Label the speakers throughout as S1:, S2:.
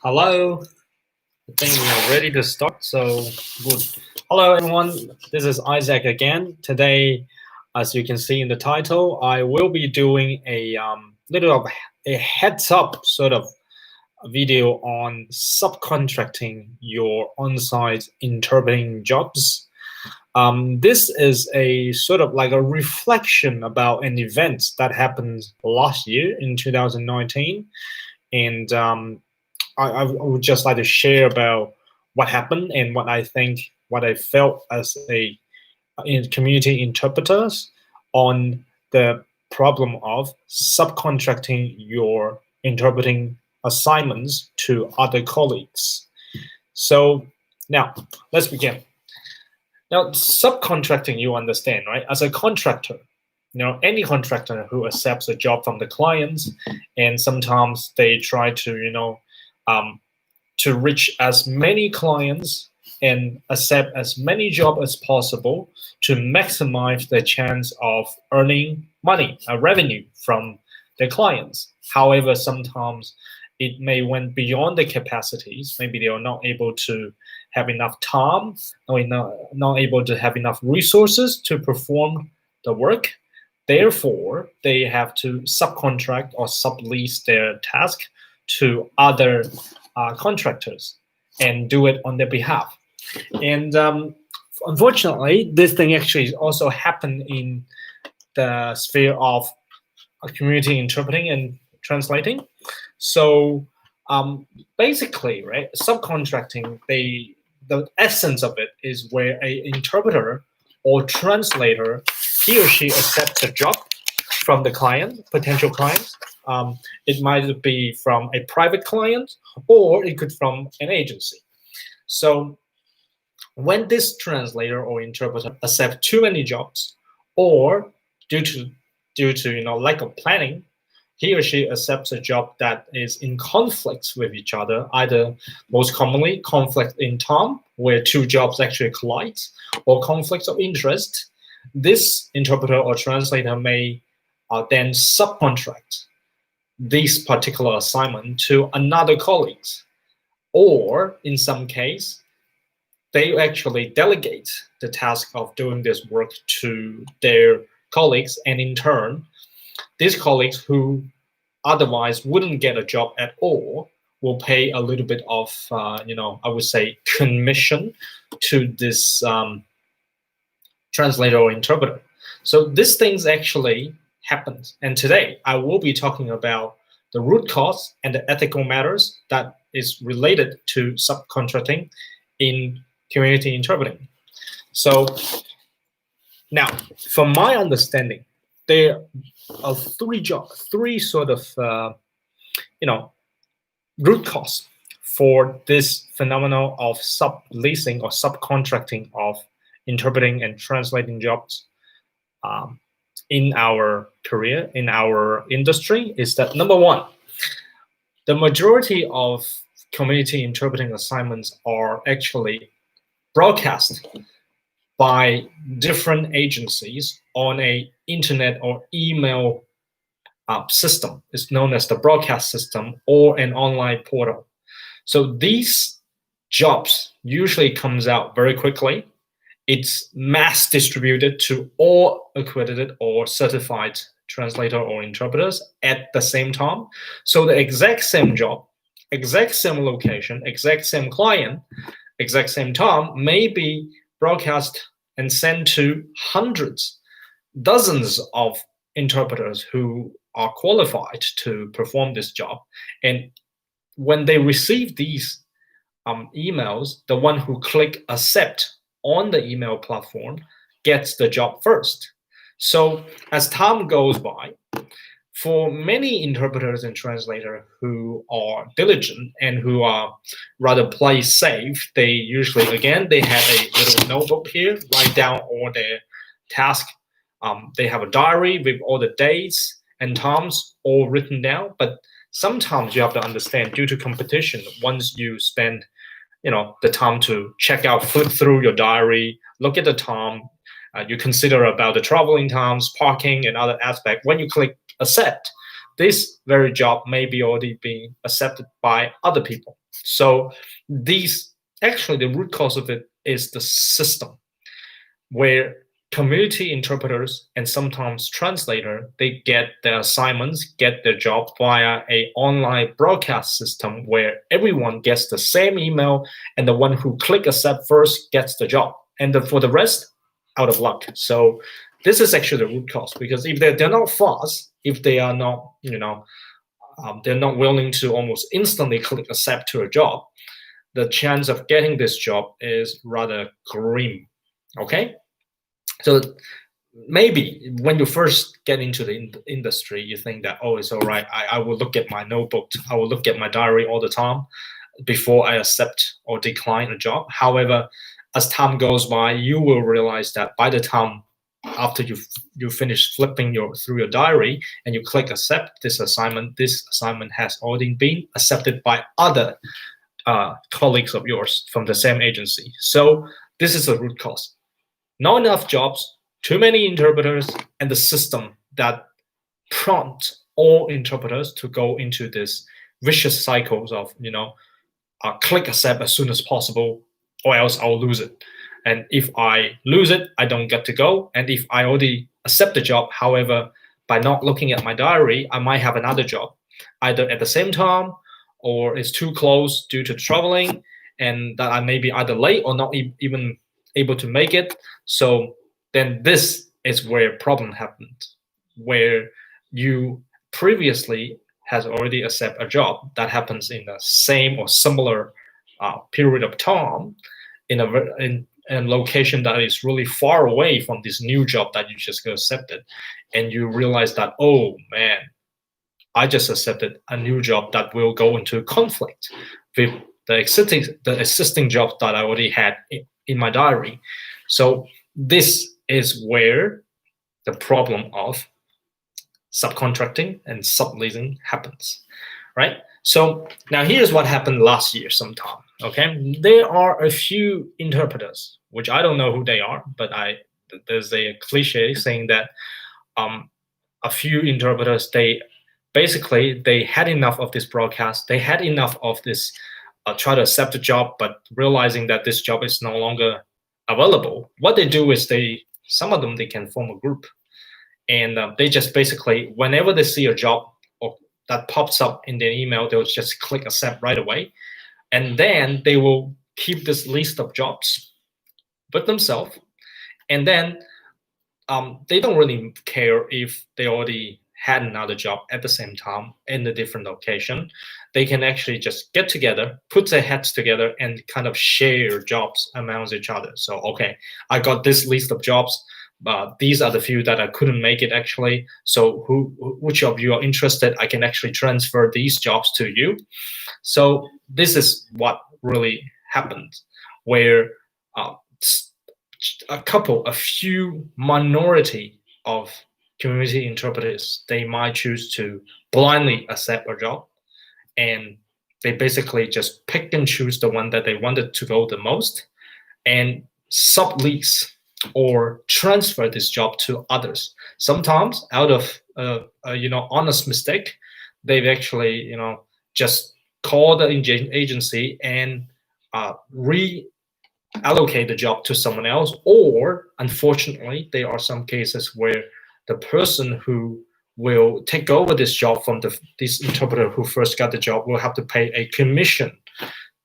S1: Hello, I think we are ready to start. So good. Hello, everyone. This is Isaac again. Today, as you can see in the title, I will be doing a little of a heads up sort of video on subcontracting your on-site interpreting jobs. This is a sort of like a reflection about an event that happened last year in 2019, and I would just like to share about what happened and what I felt as a community interpreters on the problem of subcontracting your interpreting assignments to other colleagues. So now let's begin. Now, subcontracting, you understand, right? As a contractor, any contractor who accepts a job from the clients, and sometimes they try to, to reach as many clients and accept as many jobs as possible to maximize the chance of earning money, revenue from the clients. However, sometimes it may went beyond the capacities. Maybe they are not able to have enough time, or not able to have enough resources to perform the work. Therefore, they have to subcontract or sublease their task to other contractors and do it on their behalf. And unfortunately, this thing actually also happened in the sphere of community interpreting and translating. So basically, right, subcontracting, the essence of it is where an interpreter or translator, he or she accepts a job from the client, potential clients. It might be from a private client, or it could from an agency. So when this translator or interpreter accepts too many jobs, or due to lack of planning, he or she accepts a job that is in conflict with each other, either most commonly conflict in time, where two jobs actually collide, or conflicts of interest. This interpreter or translator may then subcontract this particular assignment to another colleagues, or in some case, they actually delegate the task of doing this work to their colleagues, and in turn, these colleagues who otherwise wouldn't get a job at all will pay a little bit of, I would say, commission to this translator or interpreter. So these things actually happen. And today, I will be talking about the root cause and the ethical matters that is related to subcontracting in community interpreting. So now, from my understanding, there are three sort of, root cause for this phenomenon of subleasing or subcontracting of interpreting and translating jobs in our career, in our industry, is that number one, the majority of community interpreting assignments are actually broadcast by different agencies on a internet or email system. It's known as the broadcast system or an online portal. So these jobs usually comes out very quickly. It's mass distributed to all accredited or certified translator or interpreters at the same time. So the exact same job, exact same location, exact same client, exact same time may be broadcast and sent to hundreds, dozens of interpreters who are qualified to perform this job. And when they receive these emails, the one who click accept on the email platform gets the job first. So as time goes by, for many interpreters and translators who are diligent and who are rather play safe, they usually, again, they have a little notebook here, write down all their tasks. They have a diary with all the dates and times all written down. But sometimes you have to understand, due to competition, once you spend the time to check out, flip through your diary, look at the time, you consider about the traveling times, parking, and other aspects. When you click accept, this very job may be already being accepted by other people. So these actually the root cause of it is the system where community interpreters and sometimes translator they get their assignments, get their job via a online broadcast system where everyone gets the same email and the one who click accept first gets the job, and for the rest out of luck. So this is actually the root cause, because if they're not fast, if they are not they're not willing to almost instantly click accept to a job, the chance of getting this job is rather grim. Okay, so maybe when you first get into the industry, you think that, oh, it's all right. I will look at my notebook, I will look at my diary all the time before I accept or decline a job. However, as time goes by, you will realize that by the time after you finish flipping through your diary and you click accept this assignment has already been accepted by other colleagues of yours from the same agency. So this is the root cause. Not enough jobs, too many interpreters, and the system that prompt all interpreters to go into this vicious cycles of click accept as soon as possible, or else I'll lose it. And if I lose it, I don't get to go. And if I already accept the job, however, by not looking at my diary, I might have another job, either at the same time or it's too close due to traveling, and that I may be either late or not even able to make it. So then this is where problem happened, where you previously has already accept a job that happens in the same or similar period of time in a location that is really far away from this new job that you just accepted, and you realize that, oh man, I just accepted a new job that will go into conflict with the existing job that I already had in my diary. So this is where the problem of subcontracting and subleasing happens, right? So now here's what happened last year sometime. Okay, there are a few interpreters, which I don't know who they are, but there's a cliche saying that a few interpreters, they had enough of this broadcast, they had enough of this try to accept a job, but realizing that this job is no longer available, what they do is some of them can form a group, and they just basically, whenever they see a job or that pops up in their email, they'll just click accept right away, and then they will keep this list of jobs with themselves, and then they don't really care if they already had another job at the same time in a different location. They can actually just get together, put their heads together, and kind of share jobs amongst each other. So, okay, I got this list of jobs. These are the few that I couldn't make it actually. So which of you are interested? I can actually transfer these jobs to you. So this is what really happened, where a few minority of community interpreters, they might choose to blindly accept a job, and they basically just pick and choose the one that they wanted to go the most and sublease or transfer this job to others. Sometimes out of honest mistake, they've actually just call the agency and reallocate the job to someone else. Or unfortunately, there are some cases where the person who will take over this job from this interpreter who first got the job will have to pay a commission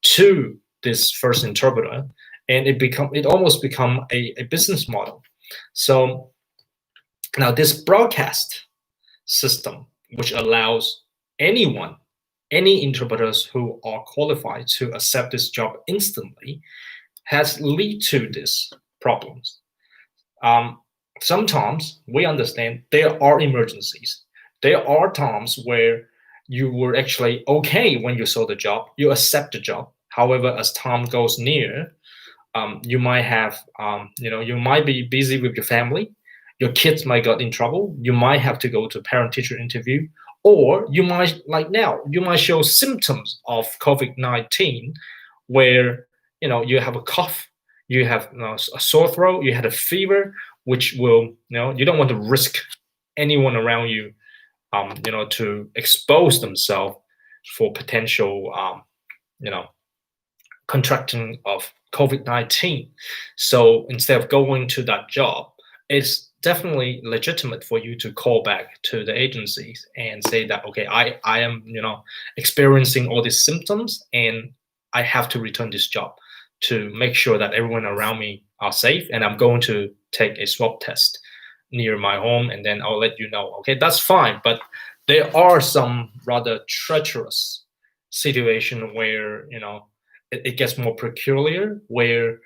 S1: to this first interpreter, and it almost become a business model. So now this broadcast system, which allows any interpreters who are qualified to accept this job instantly, has lead to these problems. Sometimes we understand there are emergencies. There are times where you were actually okay when you saw the job, you accept the job. However, as time goes near, you might have, you might be busy with your family. Your kids might get in trouble. You might have to go to parent-teacher interview, or you might, like now, you might show symptoms of COVID-19, where you have a cough, you have a sore throat, you had a fever, which will, you don't want to risk anyone around you to expose themselves for potential, contracting of COVID-19. So instead of going to that job, it's definitely legitimate for you to call back to the agencies and say that, okay, I am, experiencing all these symptoms and I have to return this job to make sure that everyone around me are safe. And I'm going to take a swab test near my home and then I'll let you know. Okay, that's fine. But there are some rather treacherous situation where, it gets more peculiar, where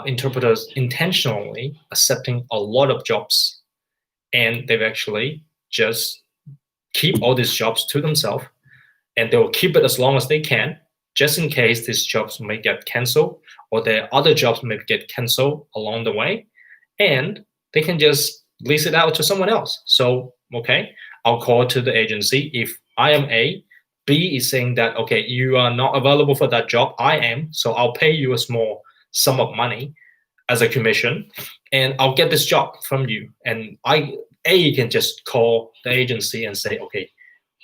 S1: interpreters intentionally accepting a lot of jobs and they've actually just keep all these jobs to themselves and they will keep it as long as they can just in case these jobs may get canceled or their other jobs may get canceled along the way, and they can just lease it out to someone else. So, okay, I'll call to the agency. If I am A, B is saying that, okay, you are not available for that job, I am, so I'll pay you a small sum of money as a commission, and I'll get this job from you. And A can just call the agency and say, okay,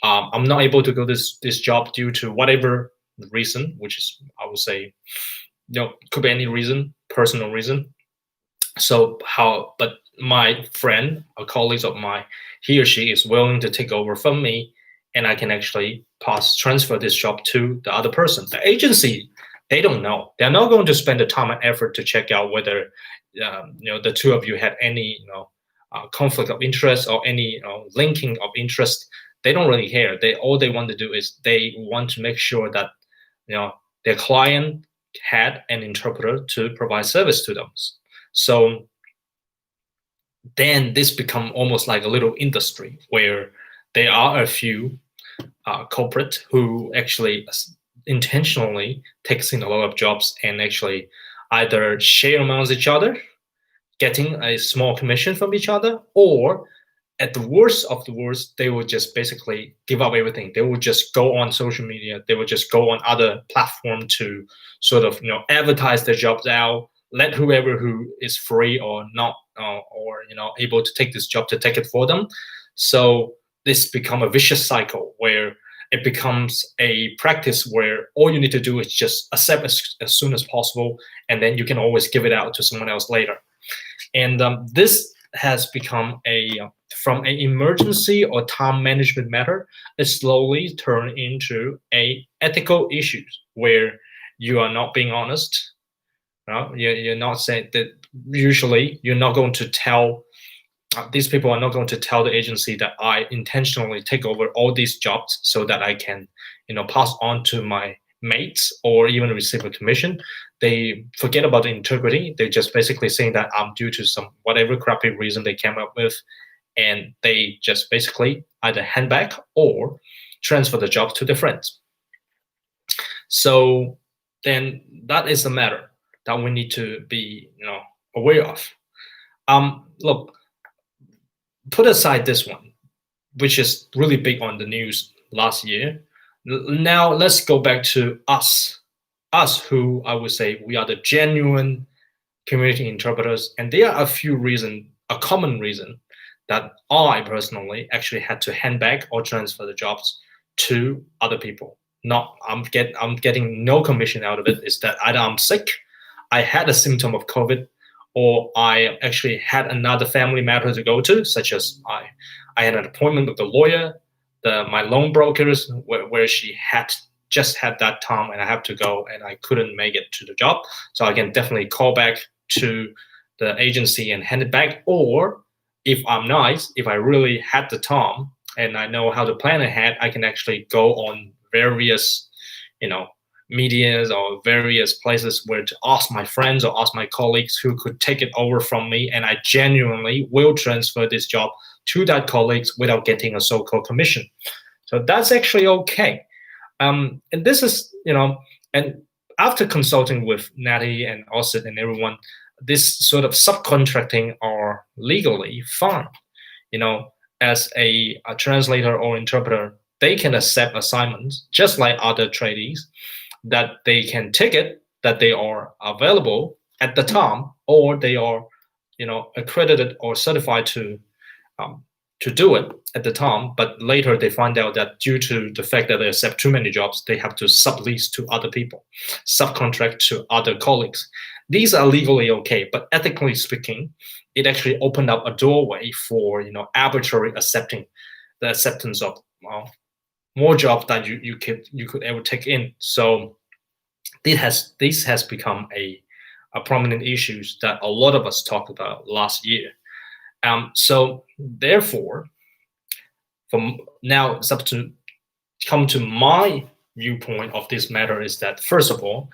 S1: I'm not able to go this job due to whatever reason, which is, I would say, could be any reason, personal reason. So but my friend, a colleague of mine, he or she is willing to take over from me, and I can actually transfer this job to the other person. The agency, they don't know. They're not going to spend the time and effort to check out whether the two of you had any conflict of interest or any linking of interest. They don't really care. All they want to do is they want to make sure that their client had an interpreter to provide service to them. So then this become almost like a little industry where there are a few culprits who actually intentionally takes in a lot of jobs and actually either share amongst each other, getting a small commission from each other, or at the worst of the worst, they would just basically give up everything. They would just go on social media. They would just go on other platforms to sort of advertise their jobs out. Let whoever who is free or not or able to take this job to take it for them. So this become a vicious cycle where it becomes a practice where all you need to do is just accept as soon as possible, and then you can always give it out to someone else later. And this has become from an emergency or time management matter, it slowly turned into a ethical issues where you are not being honest. You're not saying that. Usually, you're not going to tell. These people are not going to tell the agency that I intentionally take over all these jobs so that I can, pass on to my mates or even receive a commission. They forget about the integrity. They're just basically saying that I'm due to some whatever crappy reason they came up with, and they just basically either hand back or transfer the jobs to their friends. So then that is the matter that we need to be, aware of. Look, put aside this one, which is really big on the news last year. Now let's go back to us who I would say we are the genuine community interpreters, and there are a common reason that I personally actually had to hand back or transfer the jobs to other people. I'm getting no commission out of it. Is that either I'm sick, I had a symptom of COVID, or I actually had another family matter to go to, such as I had an appointment with the lawyer, my loan brokers, where she had just had that time and I have to go and I couldn't make it to the job. So I can definitely call back to the agency and hand it back. Or if I'm nice, if I really had the time and I know how to plan ahead, I can actually go on various, medias or various places where to ask my friends or ask my colleagues who could take it over from me, and I genuinely will transfer this job to that colleagues without getting a so-called commission. So that's actually okay. And this is, and after consulting with Natty and Osset and everyone, this sort of subcontracting are legally fine. As a translator or interpreter, they can accept assignments just like other tradies, that they can take it, that they are available at the time, or they are, accredited or certified to to do it at the time, but later they find out that due to the fact that they accept too many jobs, they have to sublease to other people, subcontract to other colleagues. These are legally okay, but ethically speaking, it actually opened up a doorway for arbitrary acceptance of more jobs than you could ever take in. So this has become a prominent issues that a lot of us talked about last year. So therefore, from now, it's up to come to my viewpoint of this matter is that, first of all,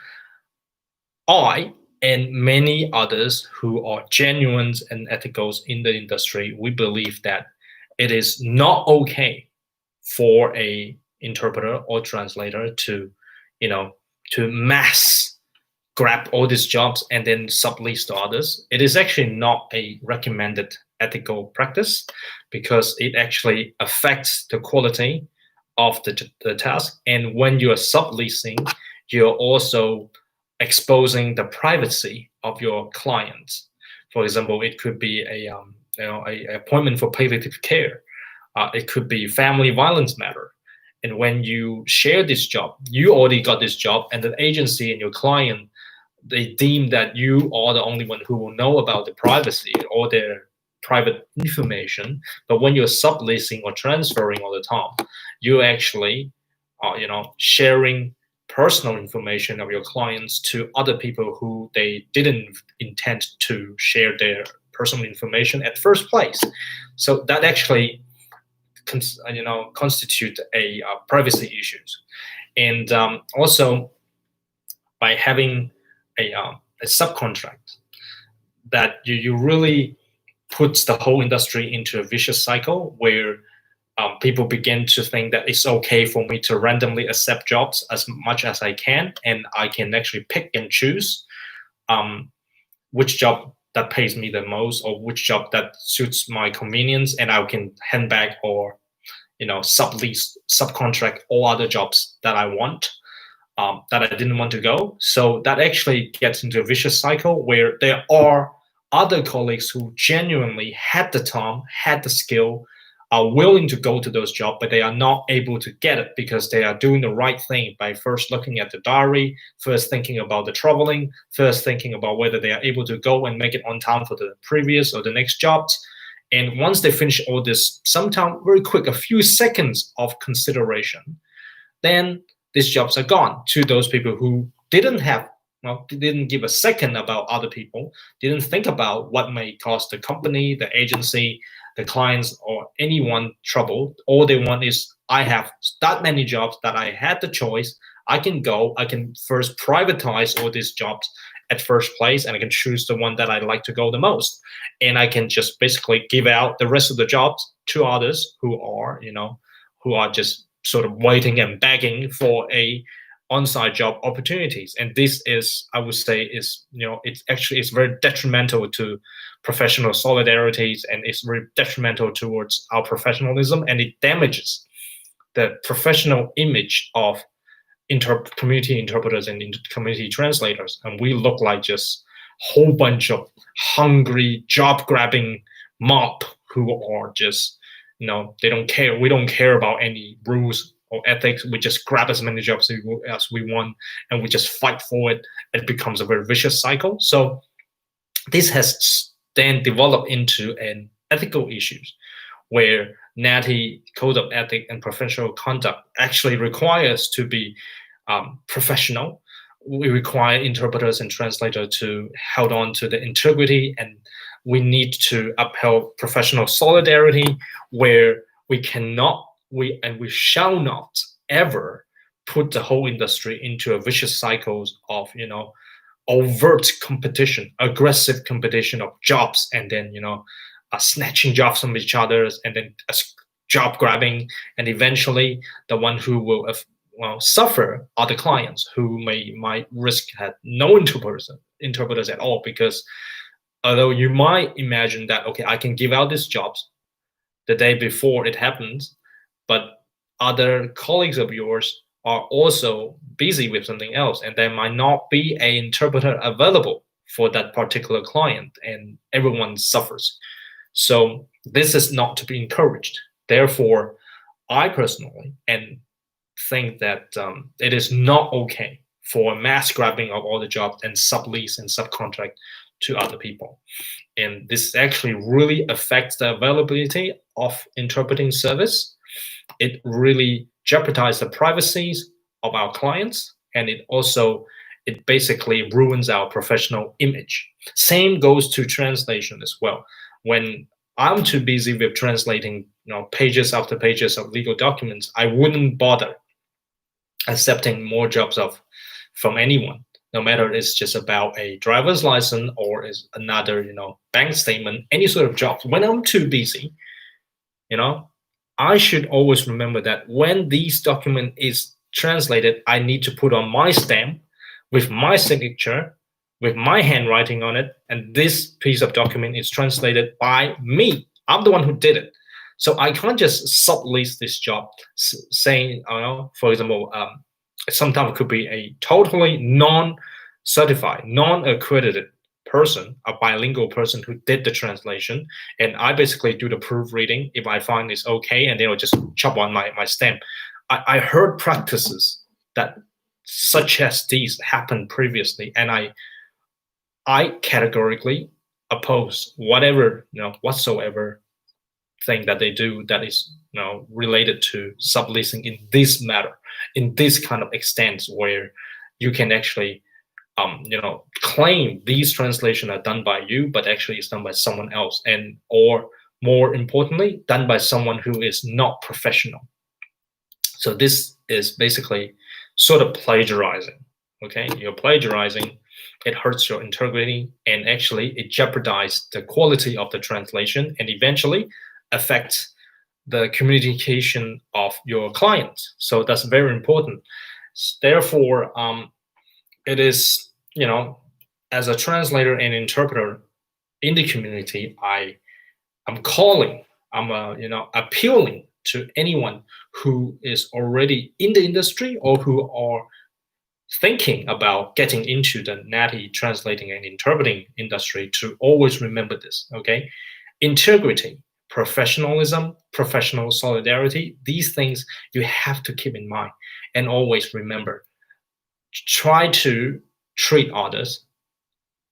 S1: I and many others who are genuine and ethicals in the industry, we believe that it is not okay for a interpreter or translator to, to mass grab all these jobs and then sublease to others. It is actually not a recommended ethical practice because it actually affects the quality of the task. And when you're subleasing, you're also exposing the privacy of your clients. For example, it could be a appointment for palliative care. It could be family violence matter. And when you share this job, you already got this job, and the agency and your client, they deem that you are the only one who will know about the privacy or their private information. But when you're subleasing or transferring all the time, you actually are, sharing personal information of your clients to other people who they didn't intend to share their personal information at first place. So that actually constitute a privacy issues. And also by having a subcontract, that you really puts the whole industry into a vicious cycle where people begin to think that it's okay for me to randomly accept jobs as much as I can, and I can actually pick and choose which job that pays me the most or which job that suits my convenience, and I can hand back or subcontract all other jobs that I want, that I didn't want to go. So that actually gets into a vicious cycle where there are other colleagues who genuinely had the time, had the skill, are willing to go to those jobs, but they are not able to get it because they are doing the right thing by first looking at the diary, first thinking about the traveling, first thinking about whether they are able to go and make it on time for the previous or the next jobs. And once they finish all this, sometimes very quick, a few seconds of consideration, then these jobs are gone to those people who didn't give a second about other people, didn't think about what may cause the company, the agency, the clients, or anyone trouble. All they want is, I have that many jobs that I had the choice. I can go, I can first privatize all these jobs at first place, and I can choose the one that I like to go the most. And I can just basically give out the rest of the jobs to others who are just sort of waiting and begging for a on-site job opportunities. And this is, I would say, it's very detrimental to professional solidarities, and it's very detrimental towards our professionalism, and it damages the professional image of community interpreters and community translators. And we look like just a whole bunch of hungry, job-grabbing mob who are just, they don't care. We don't care about any rules or ethics. We just grab as many jobs as we want, and we just fight for it. It becomes a very vicious cycle. So this has then developed into an ethical issues where NATI Code of Ethics and Professional Conduct actually requires to be professional. We require interpreters and translators to hold on to the integrity, and we need to uphold professional solidarity, where we shall not ever put the whole industry into a vicious cycles of overt competition, aggressive competition of jobs, and then snatching jobs from each other, and then job grabbing, and eventually the one who will suffer are the clients who might risk had no interpreters at all, because although you might imagine that, okay, I can give out these jobs the day before it happens, but other colleagues of yours are also busy with something else, and there might not be an interpreter available for that particular client, and everyone suffers. So this is not to be encouraged. Therefore, I personally and think that it is not okay for mass grabbing of all the jobs and sublease and subcontract to other people. And this actually really affects the availability of interpreting service. It really jeopardizes the privacies of our clients, and it basically ruins our professional image. Same goes to translation as well. When I'm too busy with translating, pages after pages of legal documents, I wouldn't bother accepting more jobs from anyone, no matter it's just about a driver's license or is another, bank statement, any sort of job. When I'm too busy, I should always remember that when this document is translated, I need to put on my stamp with my signature, with my handwriting on it, and this piece of document is translated by me. I'm the one who did it. So I can't just sublease this job, saying, for example, sometimes it could be a totally non-certified, non-accredited person, a bilingual person who did the translation, and I basically do the proofreading if I find it's okay, and then I'll just chop on my stamp. I heard practices that such as these happened previously, and I categorically oppose whatsoever thing that they do that is related to subleasing in this matter, in this kind of extent where you can actually claim these translations are done by you, but actually it's done by someone else, or more importantly, done by someone who is not professional. So this is basically sort of plagiarizing. Okay, you're plagiarizing. It hurts your integrity, and actually it jeopardizes the quality of the translation, and eventually affects the communication of your client. So that's very important. Therefore, it is, as a translator and interpreter in the community, I'm appealing to anyone who is already in the industry or who are thinking about getting into the natty translating and interpreting industry to always remember this. Okay, integrity, professionalism, professional solidarity, these things you have to keep in mind and always remember. Try to treat others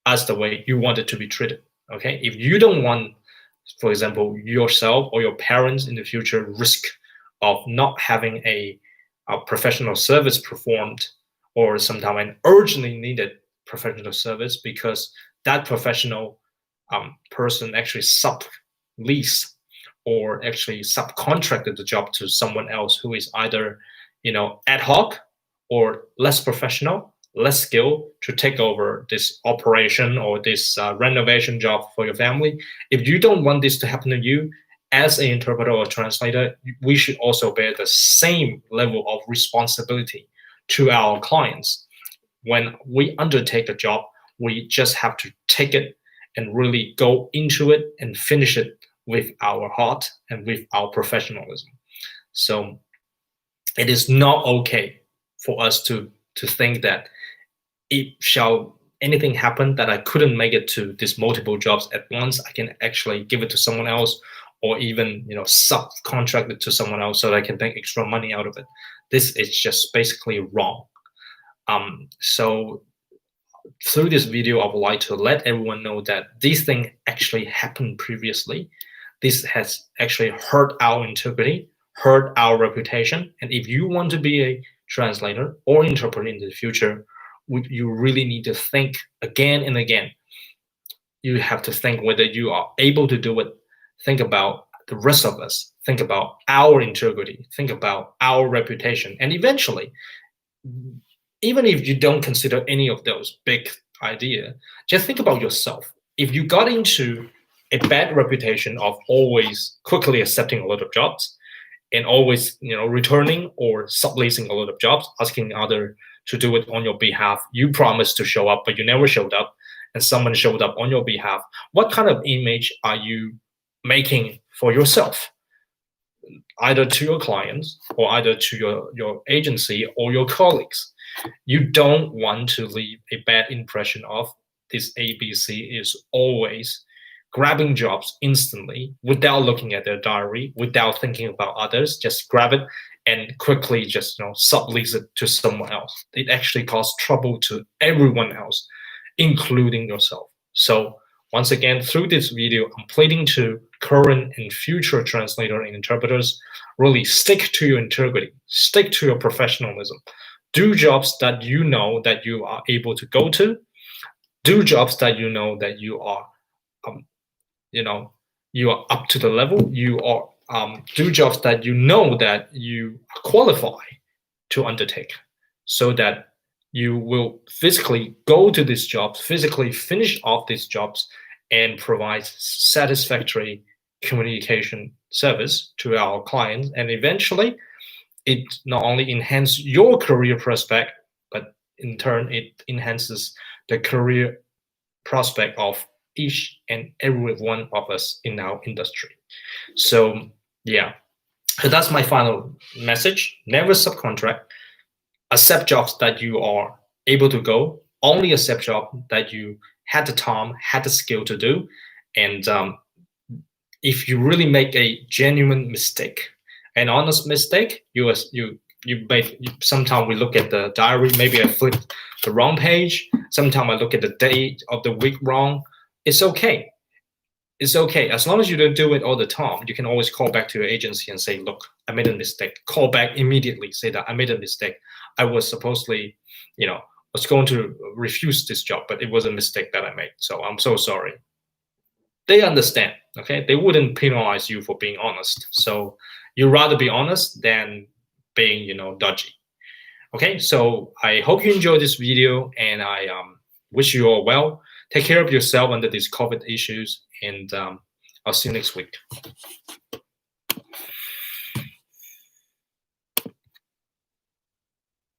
S1: as the way you want it to be treated. Okay, if you don't want, for example, yourself or your parents in the future risk of not having a professional service performed, or sometimes an urgently needed professional service because that professional person actually subleased or actually subcontracted the job to someone else who is either ad hoc or less professional, less skilled to take over this operation or this renovation job for your family. If you don't want this to happen to you, as an interpreter or translator, we should also bear the same level of responsibility to our clients. When we undertake a job, we just have to take it and really go into it and finish it with our heart and with our professionalism. So it is not okay for us to think that if shall anything happen that I couldn't make it to these multiple jobs at once, I can actually give it to someone else, or even subcontract it to someone else so that I can make extra money out of it. This is just basically wrong. So through this video, I would like to let everyone know that these things actually happened previously. This has actually hurt our integrity, hurt our reputation. And if you want to be a translator or interpreter in the future, you really need to think again and again. You have to think whether you are able to do it. Think about the rest of us. Think about our integrity. Think about our reputation. And eventually, even if you don't consider any of those big ideas, just think about yourself. If you got into a bad reputation of always quickly accepting a lot of jobs and always returning or subleasing a lot of jobs, asking other to do it on your behalf, you promised to show up but you never showed up, and someone showed up on your behalf, what kind of image are you making for yourself, either to your clients or either to your agency or your colleagues? You don't want to leave a bad impression of this ABC is always grabbing jobs instantly without looking at their diary, without thinking about others, just grab it and quickly just sublease it to someone else. It actually causes trouble to everyone else, including yourself. So once again, through this video, I'm pleading to current and future translator and interpreters, really stick to your integrity, stick to your professionalism. Do jobs that you know that you are able to go to. Do jobs that you know that you are, you are up to the level. You are do jobs that you know that you qualify to undertake, so that you will physically go to these jobs, physically finish off these jobs, and provide satisfactory communication service to our clients. And eventually, it not only enhances your career prospect, but in turn, it enhances the career prospect of each and every one of us in our industry. So yeah, so that's my final message. Never subcontract. Accept jobs that you are able to go. Only accept jobs that you had the time, had the skill to do. And if you really make a genuine mistake, an honest mistake, you make. Sometimes we look at the diary. Maybe I flipped the wrong page. Sometimes I look at the date of the week wrong. It's okay. It's okay. As long as you don't do it all the time, you can always call back to your agency and say, look, I made a mistake. Call back immediately. Say that I made a mistake. I was supposedly, was going to refuse this job, but it was a mistake that I made. So I'm so sorry. They understand, okay? They wouldn't penalize you for being honest. So you'd rather be honest than being, dodgy. Okay, so I hope you enjoyed this video, and I wish you all well. Take care of yourself under these COVID issues, and I'll see you next week.